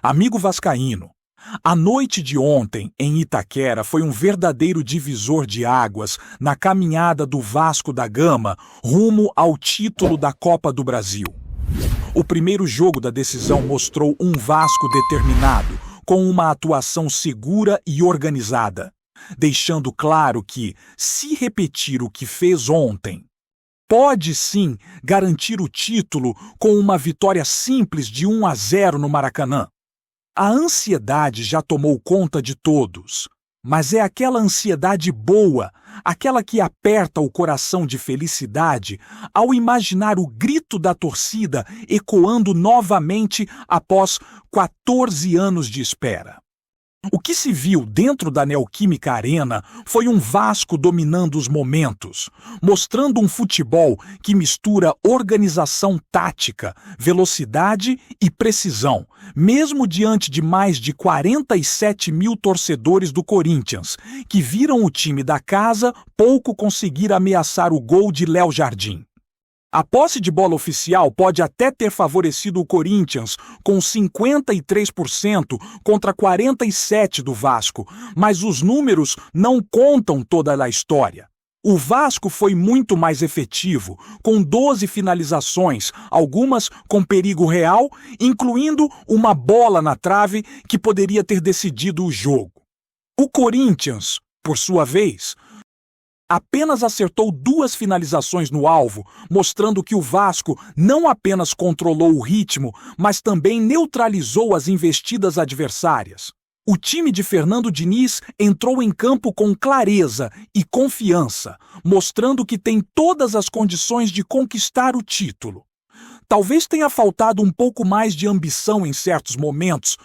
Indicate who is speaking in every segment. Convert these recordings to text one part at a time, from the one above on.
Speaker 1: Amigo vascaíno, a noite de ontem em Itaquera foi um verdadeiro divisor de águas na caminhada do Vasco da Gama rumo ao título da Copa do Brasil. O primeiro jogo da decisão mostrou um Vasco determinado, com uma atuação segura e organizada, deixando claro que, se repetir o que fez ontem, pode sim garantir o título com uma vitória simples de 1-0 no Maracanã. A ansiedade já tomou conta de todos, mas é aquela ansiedade boa, aquela que aperta o coração de felicidade ao imaginar o grito da torcida ecoando novamente após 14 anos de espera. O que se viu dentro da Neoquímica Arena foi um Vasco dominando os momentos, mostrando um futebol que mistura organização tática, velocidade e precisão, mesmo diante de mais de 47 mil torcedores do Corinthians, que viram o time da casa pouco conseguir ameaçar o gol de Léo Jardim. A posse de bola oficial pode até ter favorecido o Corinthians, com 53% contra 47% do Vasco, mas os números não contam toda a história. O Vasco foi muito mais efetivo, com 12 finalizações, algumas com perigo real, incluindo uma bola na trave que poderia ter decidido o jogo. O Corinthians, por sua vez, apenas acertou 2 finalizações no alvo, mostrando que o Vasco não apenas controlou o ritmo, mas também neutralizou as investidas adversárias. O time de Fernando Diniz entrou em campo com clareza e confiança, mostrando que tem todas as condições de conquistar o título. Talvez tenha faltado um pouco mais de ambição em certos momentos,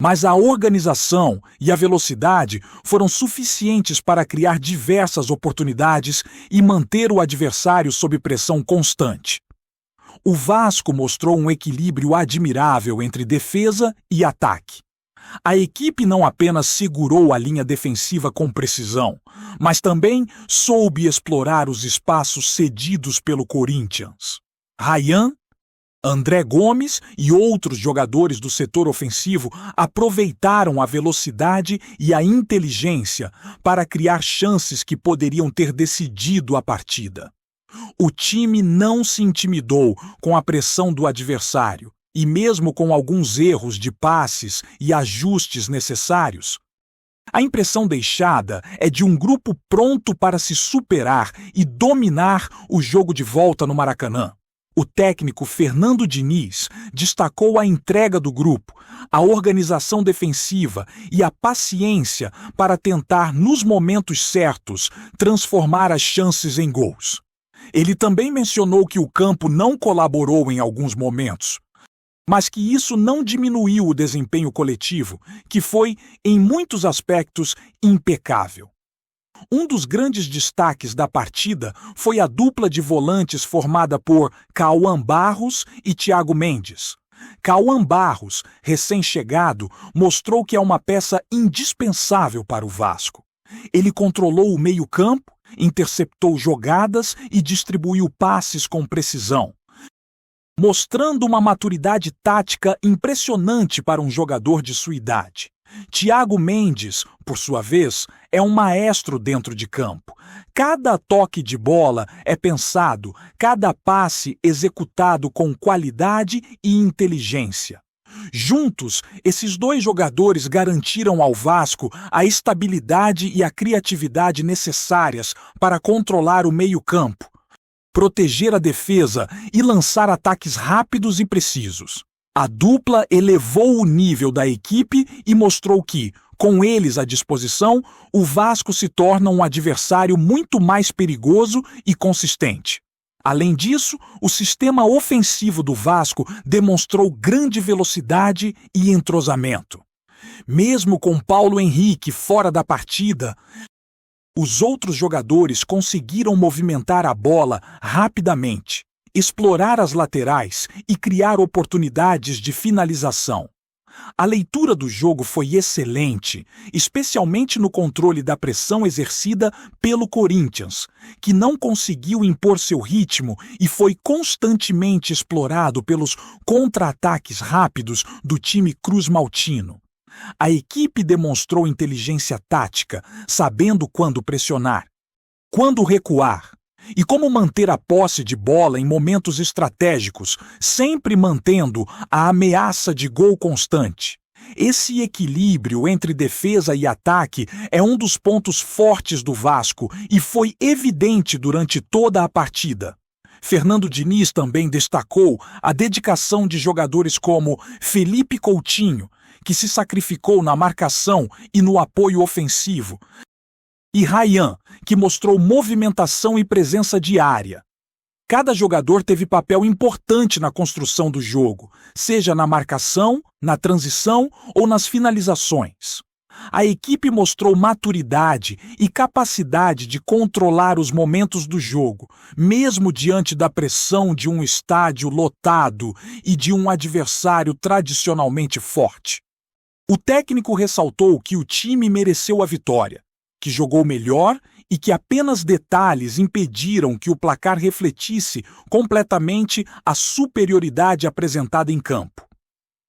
Speaker 1: mas a organização e a velocidade foram suficientes para criar diversas oportunidades e manter o adversário sob pressão constante. O Vasco mostrou um equilíbrio admirável entre defesa e ataque. A equipe não apenas segurou a linha defensiva com precisão, mas também soube explorar os espaços cedidos pelo Corinthians. Ryan, André Gomes e outros jogadores do setor ofensivo aproveitaram a velocidade e a inteligência para criar chances que poderiam ter decidido a partida. O time não se intimidou com a pressão do adversário e, mesmo com alguns erros de passes e ajustes necessários, a impressão deixada é de um grupo pronto para se superar e dominar o jogo de volta no Maracanã. O técnico Fernando Diniz destacou a entrega do grupo, a organização defensiva e a paciência para tentar, nos momentos certos, transformar as chances em gols. Ele também mencionou que o campo não colaborou em alguns momentos, mas que isso não diminuiu o desempenho coletivo, que foi, em muitos aspectos, impecável. Um dos grandes destaques da partida foi a dupla de volantes formada por Cauã Barros e Thiago Mendes. Cauã Barros, recém-chegado, mostrou que é uma peça indispensável para o Vasco. Ele controlou o meio-campo, interceptou jogadas e distribuiu passes com precisão, mostrando uma maturidade tática impressionante para um jogador de sua idade. Thiago Mendes, por sua vez, é um maestro dentro de campo. Cada toque de bola é pensado, cada passe executado com qualidade e inteligência. Juntos, esses 2 jogadores garantiram ao Vasco a estabilidade e a criatividade necessárias para controlar o meio-campo, proteger a defesa e lançar ataques rápidos e precisos. A dupla elevou o nível da equipe e mostrou que, com eles à disposição, o Vasco se torna um adversário muito mais perigoso e consistente. Além disso, o sistema ofensivo do Vasco demonstrou grande velocidade e entrosamento. Mesmo com Paulo Henrique fora da partida, os outros jogadores conseguiram movimentar a bola rapidamente, explorar as laterais e criar oportunidades de finalização. A leitura do jogo foi excelente, especialmente no controle da pressão exercida pelo Corinthians, que não conseguiu impor seu ritmo e foi constantemente explorado pelos contra-ataques rápidos do time cruz-maltino. A equipe demonstrou inteligência tática, sabendo quando pressionar, quando recuar e como manter a posse de bola em momentos estratégicos, sempre mantendo a ameaça de gol constante. Esse equilíbrio entre defesa e ataque é um dos pontos fortes do Vasco e foi evidente durante toda a partida. Fernando Diniz também destacou a dedicação de jogadores como Felipe Coutinho, que se sacrificou na marcação e no apoio ofensivo, e Ryan, que mostrou movimentação e presença diária. Cada jogador teve papel importante na construção do jogo, seja na marcação, na transição ou nas finalizações. A equipe mostrou maturidade e capacidade de controlar os momentos do jogo, mesmo diante da pressão de um estádio lotado e de um adversário tradicionalmente forte. O técnico ressaltou que o time mereceu a vitória, que jogou melhor e que apenas detalhes impediram que o placar refletisse completamente a superioridade apresentada em campo.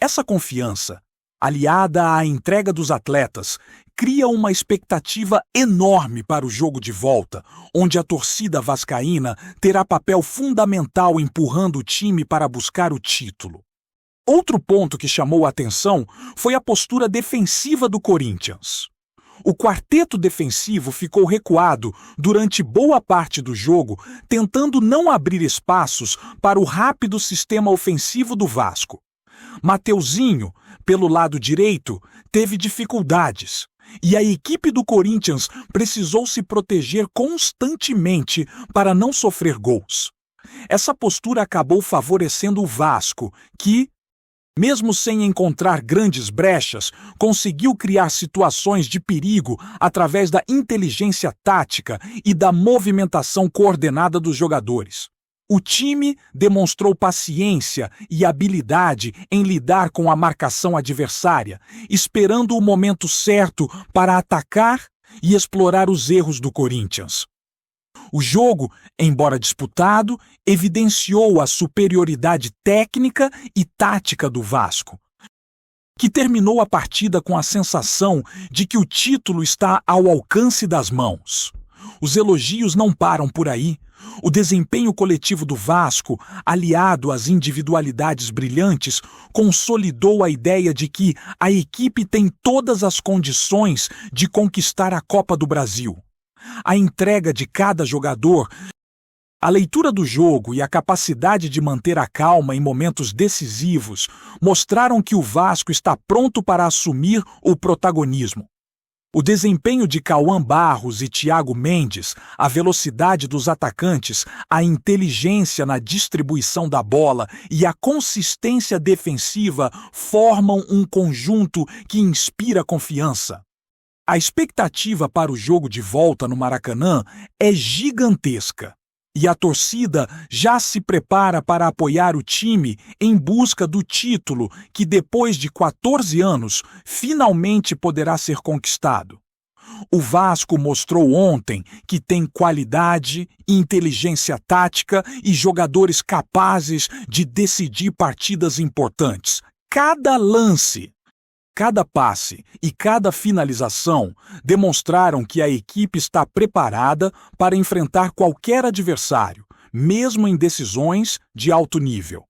Speaker 1: Essa confiança, aliada à entrega dos atletas, cria uma expectativa enorme para o jogo de volta, onde a torcida vascaína terá papel fundamental empurrando o time para buscar o título. Outro ponto que chamou a atenção foi a postura defensiva do Corinthians. O quarteto defensivo ficou recuado durante boa parte do jogo, tentando não abrir espaços para o rápido sistema ofensivo do Vasco. Mateuzinho, pelo lado direito, teve dificuldades, e a equipe do Corinthians precisou se proteger constantemente para não sofrer gols. Essa postura acabou favorecendo o Vasco, que, mesmo sem encontrar grandes brechas, conseguiu criar situações de perigo através da inteligência tática e da movimentação coordenada dos jogadores. O time demonstrou paciência e habilidade em lidar com a marcação adversária, esperando o momento certo para atacar e explorar os erros do Corinthians. O jogo, embora disputado, evidenciou a superioridade técnica e tática do Vasco, que terminou a partida com a sensação de que o título está ao alcance das mãos. Os elogios não param por aí. O desempenho coletivo do Vasco, aliado às individualidades brilhantes, consolidou a ideia de que a equipe tem todas as condições de conquistar a Copa do Brasil. A entrega de cada jogador, a leitura do jogo e a capacidade de manter a calma em momentos decisivos mostraram que o Vasco está pronto para assumir o protagonismo. O desempenho de Cauã Barros e Thiago Mendes, a velocidade dos atacantes, a inteligência na distribuição da bola e a consistência defensiva formam um conjunto que inspira confiança. A expectativa para o jogo de volta no Maracanã é gigantesca e a torcida já se prepara para apoiar o time em busca do título que, depois de 14 anos, finalmente poderá ser conquistado. O Vasco mostrou ontem que tem qualidade, inteligência tática e jogadores capazes de decidir partidas importantes. Cada lance, cada passe e cada finalização demonstraram que a equipe está preparada para enfrentar qualquer adversário, mesmo em decisões de alto nível.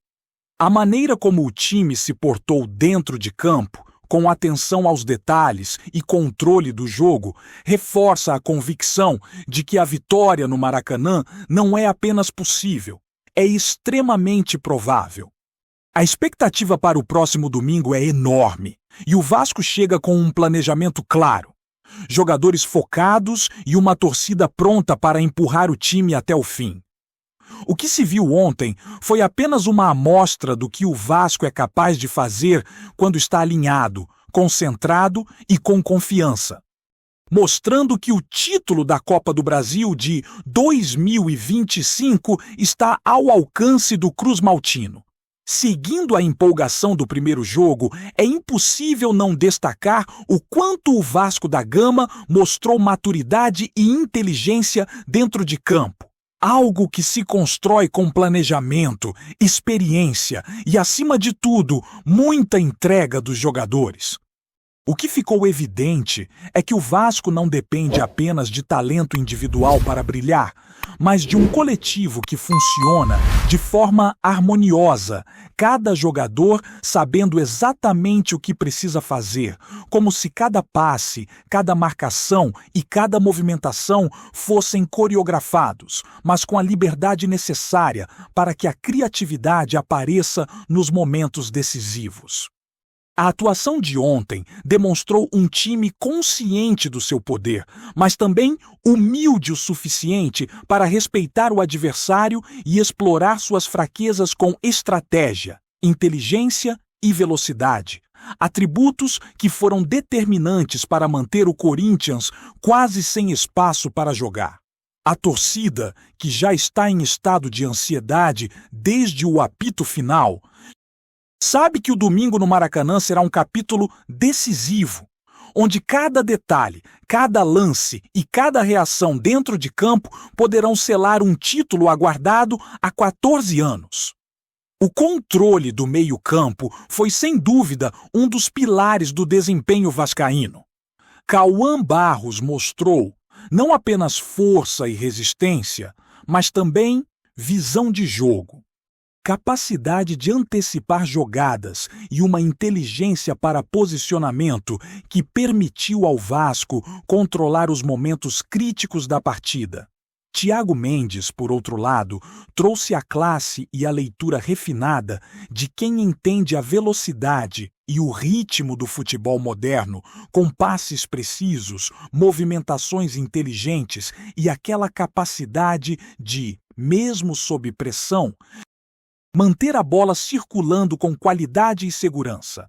Speaker 1: A maneira como o time se portou dentro de campo, com atenção aos detalhes e controle do jogo, reforça a convicção de que a vitória no Maracanã não é apenas possível, é extremamente provável. A expectativa para o próximo domingo é enorme e o Vasco chega com um planejamento claro, jogadores focados e uma torcida pronta para empurrar o time até o fim. O que se viu ontem foi apenas uma amostra do que o Vasco é capaz de fazer quando está alinhado, concentrado e com confiança, mostrando que o título da Copa do Brasil de 2025 está ao alcance do cruz-maltino. Seguindo a empolgação do primeiro jogo, é impossível não destacar o quanto o Vasco da Gama mostrou maturidade e inteligência dentro de campo. Algo que se constrói com planejamento, experiência e, acima de tudo, muita entrega dos jogadores. O que ficou evidente é que o Vasco não depende apenas de talento individual para brilhar, mas de um coletivo que funciona de forma harmoniosa, cada jogador sabendo exatamente o que precisa fazer, como se cada passe, cada marcação e cada movimentação fossem coreografados, mas com a liberdade necessária para que a criatividade apareça nos momentos decisivos. A atuação de ontem demonstrou um time consciente do seu poder, mas também humilde o suficiente para respeitar o adversário e explorar suas fraquezas com estratégia, inteligência e velocidade. Atributos que foram determinantes para manter o Corinthians quase sem espaço para jogar. A torcida, que já está em estado de ansiedade desde o apito final, sabe que o domingo no Maracanã será um capítulo decisivo, onde cada detalhe, cada lance e cada reação dentro de campo poderão selar um título aguardado há 14 anos. O controle do meio-campo foi, sem dúvida, um dos pilares do desempenho vascaíno. Cauã Barros mostrou não apenas força e resistência, mas também visão de jogo. Capacidade de antecipar jogadas e uma inteligência para posicionamento que permitiu ao Vasco controlar os momentos críticos da partida. Thiago Mendes, por outro lado, trouxe a classe e a leitura refinada de quem entende a velocidade e o ritmo do futebol moderno, com passes precisos, movimentações inteligentes e aquela capacidade de, mesmo sob pressão, manter a bola circulando com qualidade e segurança.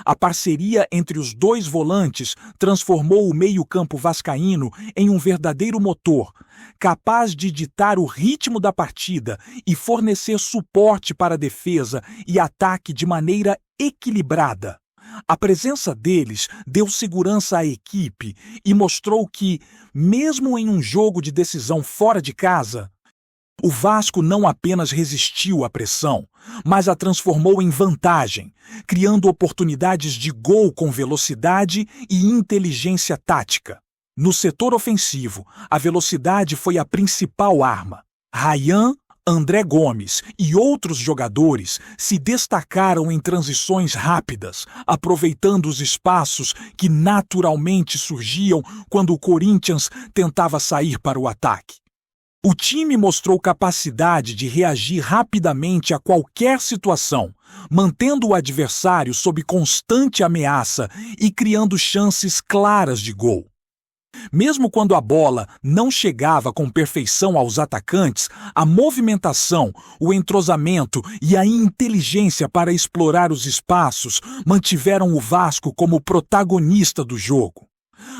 Speaker 1: A parceria entre os dois volantes transformou o meio-campo vascaíno em um verdadeiro motor, capaz de ditar o ritmo da partida e fornecer suporte para a defesa e ataque de maneira equilibrada. A presença deles deu segurança à equipe e mostrou que, mesmo em um jogo de decisão fora de casa, o Vasco não apenas resistiu à pressão, mas a transformou em vantagem, criando oportunidades de gol com velocidade e inteligência tática. No setor ofensivo, a velocidade foi a principal arma. Ryan, André Gomes e outros jogadores se destacaram em transições rápidas, aproveitando os espaços que naturalmente surgiam quando o Corinthians tentava sair para o ataque. O time mostrou capacidade de reagir rapidamente a qualquer situação, mantendo o adversário sob constante ameaça e criando chances claras de gol. Mesmo quando a bola não chegava com perfeição aos atacantes, a movimentação, o entrosamento e a inteligência para explorar os espaços mantiveram o Vasco como protagonista do jogo.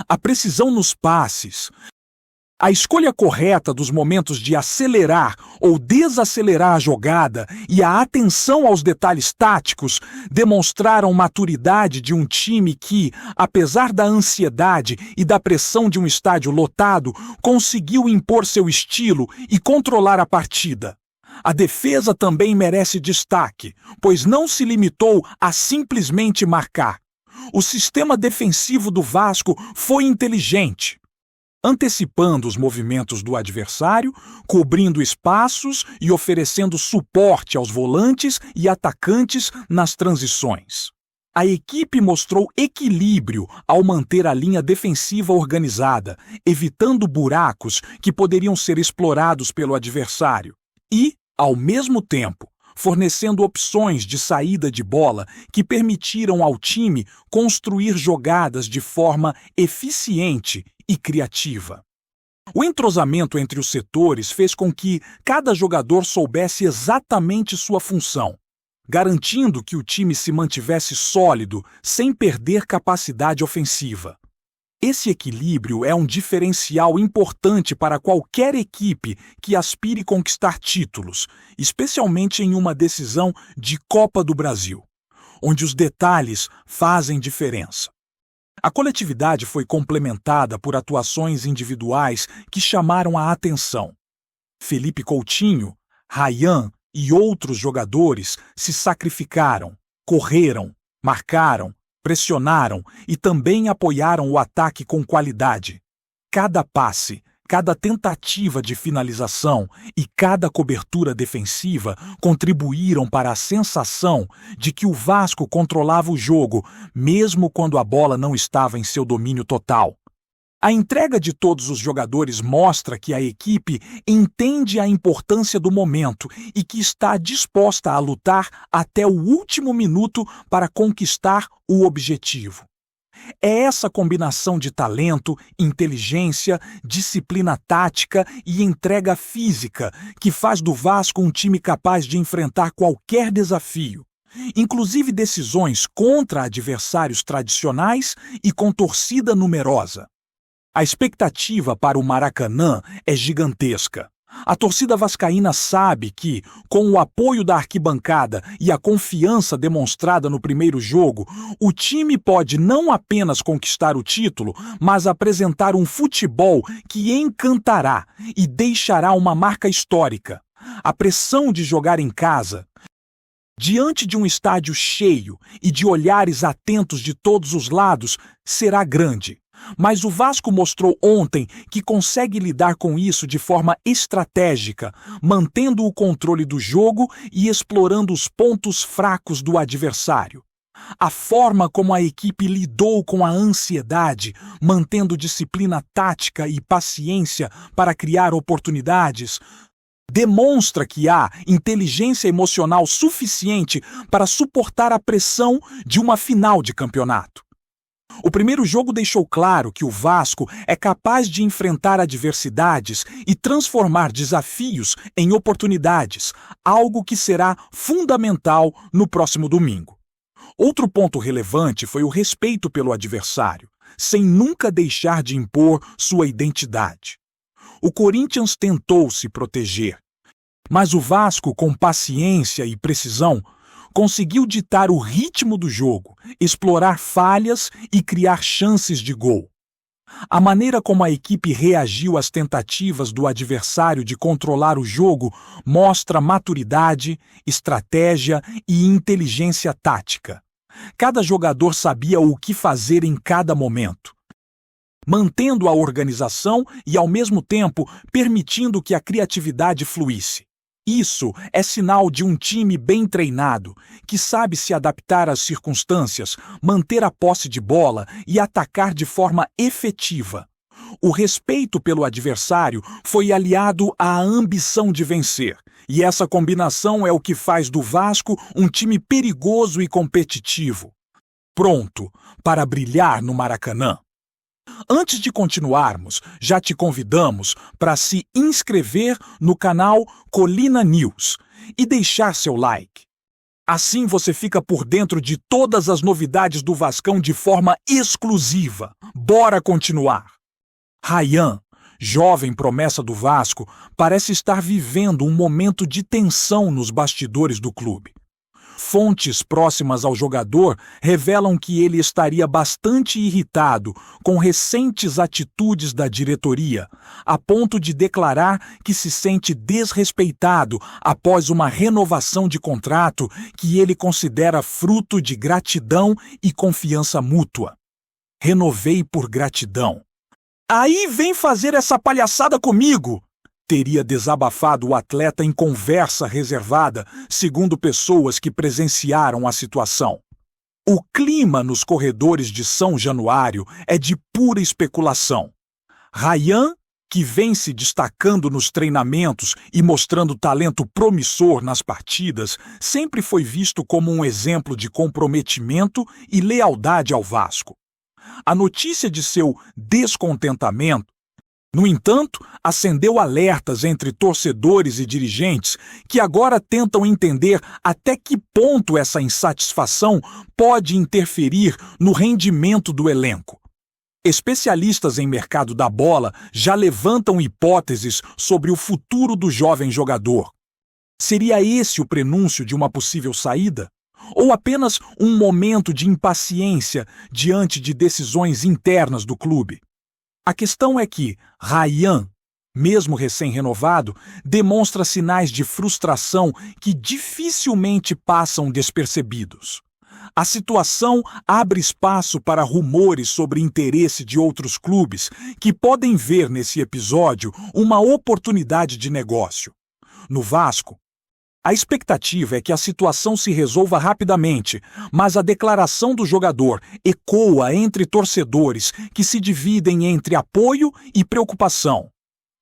Speaker 1: A precisão nos passes, a escolha correta dos momentos de acelerar ou desacelerar a jogada e a atenção aos detalhes táticos demonstraram maturidade de um time que, apesar da ansiedade e da pressão de um estádio lotado, conseguiu impor seu estilo e controlar a partida. A defesa também merece destaque, pois não se limitou a simplesmente marcar. O sistema defensivo do Vasco foi inteligente, antecipando os movimentos do adversário, cobrindo espaços e oferecendo suporte aos volantes e atacantes nas transições. A equipe mostrou equilíbrio ao manter a linha defensiva organizada, evitando buracos que poderiam ser explorados pelo adversário e, ao mesmo tempo, fornecendo opções de saída de bola que permitiram ao time construir jogadas de forma eficiente e criativa. O entrosamento entre os setores fez com que cada jogador soubesse exatamente sua função, garantindo que o time se mantivesse sólido sem perder capacidade ofensiva. Esse equilíbrio é um diferencial importante para qualquer equipe que aspire conquistar títulos, especialmente em uma decisão de Copa do Brasil, onde os detalhes fazem diferença. A coletividade foi complementada por atuações individuais que chamaram a atenção. Felipe Coutinho, Ryan e outros jogadores se sacrificaram, correram, marcaram, pressionaram e também apoiaram o ataque com qualidade. Cada passe, cada tentativa de finalização e cada cobertura defensiva contribuíram para a sensação de que o Vasco controlava o jogo, mesmo quando a bola não estava em seu domínio total. A entrega de todos os jogadores mostra que a equipe entende a importância do momento e que está disposta a lutar até o último minuto para conquistar o objetivo. É essa combinação de talento, inteligência, disciplina tática e entrega física que faz do Vasco um time capaz de enfrentar qualquer desafio, inclusive decisões contra adversários tradicionais e com torcida numerosa. A expectativa para o Maracanã é gigantesca. A torcida vascaína sabe que, com o apoio da arquibancada e a confiança demonstrada no primeiro jogo, o time pode não apenas conquistar o título, mas apresentar um futebol que encantará e deixará uma marca histórica. A pressão de jogar em casa, diante de um estádio cheio e de olhares atentos de todos os lados, será grande. Mas o Vasco mostrou ontem que consegue lidar com isso de forma estratégica, mantendo o controle do jogo e explorando os pontos fracos do adversário. A forma como a equipe lidou com a ansiedade, mantendo disciplina tática e paciência para criar oportunidades, demonstra que há inteligência emocional suficiente para suportar a pressão de uma final de campeonato. O primeiro jogo deixou claro que o Vasco é capaz de enfrentar adversidades e transformar desafios em oportunidades, algo que será fundamental no próximo domingo. Outro ponto relevante foi o respeito pelo adversário, sem nunca deixar de impor sua identidade. O Corinthians tentou se proteger, mas o Vasco, com paciência e precisão, conseguiu ditar o ritmo do jogo, explorar falhas e criar chances de gol. A maneira como a equipe reagiu às tentativas do adversário de controlar o jogo mostra maturidade, estratégia e inteligência tática. Cada jogador sabia o que fazer em cada momento, mantendo a organização e, ao mesmo tempo, permitindo que a criatividade fluísse. Isso é sinal de um time bem treinado, que sabe se adaptar às circunstâncias, manter a posse de bola e atacar de forma efetiva. O respeito pelo adversário foi aliado à ambição de vencer, e essa combinação é o que faz do Vasco um time perigoso e competitivo, pronto para brilhar no Maracanã. Antes de continuarmos, já te convidamos para se inscrever no canal Colina News e deixar seu like. Assim você fica por dentro de todas as novidades do Vascão de forma exclusiva. Bora continuar! Ryan, jovem promessa do Vasco, parece estar vivendo um momento de tensão nos bastidores do clube. Fontes próximas ao jogador revelam que ele estaria bastante irritado com recentes atitudes da diretoria, a ponto de declarar que se sente desrespeitado após uma renovação de contrato que ele considera fruto de gratidão e confiança mútua. Renovei por gratidão. Aí vem fazer essa palhaçada comigo! Teria desabafado o atleta em conversa reservada, segundo pessoas que presenciaram a situação. O clima nos corredores de São Januário é de pura especulação. Ryan, que vem se destacando nos treinamentos e mostrando talento promissor nas partidas, sempre foi visto como um exemplo de comprometimento e lealdade ao Vasco. A notícia de seu descontentamento, no entanto, acendeu alertas entre torcedores e dirigentes que agora tentam entender até que ponto essa insatisfação pode interferir no rendimento do elenco. Especialistas em mercado da bola já levantam hipóteses sobre o futuro do jovem jogador. Seria esse o prenúncio de uma possível saída? Ou apenas um momento de impaciência diante de decisões internas do clube? A questão é que Ryan, mesmo recém-renovado, demonstra sinais de frustração que dificilmente passam despercebidos. A situação abre espaço para rumores sobre interesse de outros clubes que podem ver nesse episódio uma oportunidade de negócio. No Vasco, a expectativa é que a situação se resolva rapidamente, mas a declaração do jogador ecoa entre torcedores que se dividem entre apoio e preocupação.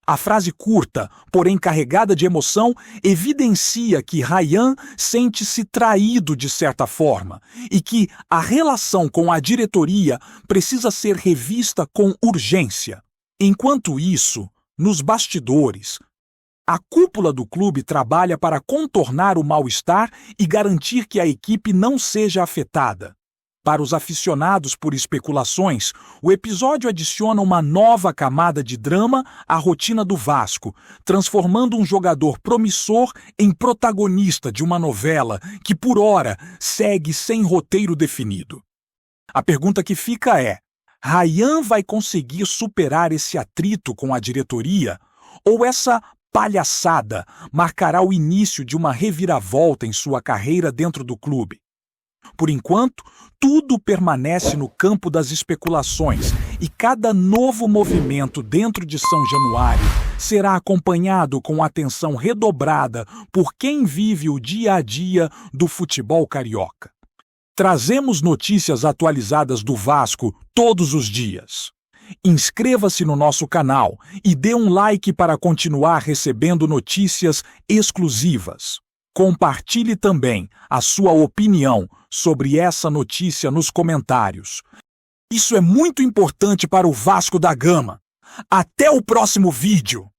Speaker 1: A frase curta, porém carregada de emoção, evidencia que Ryan sente-se traído de certa forma e que a relação com a diretoria precisa ser revista com urgência. Enquanto isso, nos bastidores, a cúpula do clube trabalha para contornar o mal-estar e garantir que a equipe não seja afetada. Para os aficionados por especulações, o episódio adiciona uma nova camada de drama à rotina do Vasco, transformando um jogador promissor em protagonista de uma novela que, por ora, segue sem roteiro definido. A pergunta que fica é: Ryan vai conseguir superar esse atrito com a diretoria? Ou essa palhaçada marcará o início de uma reviravolta em sua carreira dentro do clube? Por enquanto, tudo permanece no campo das especulações e cada novo movimento dentro de São Januário será acompanhado com atenção redobrada por quem vive o dia a dia do futebol carioca. Trazemos notícias atualizadas do Vasco todos os dias. Inscreva-se no nosso canal e dê um like para continuar recebendo notícias exclusivas. Compartilhe também a sua opinião sobre essa notícia nos comentários. Isso é muito importante para o Vasco da Gama. Até o próximo vídeo!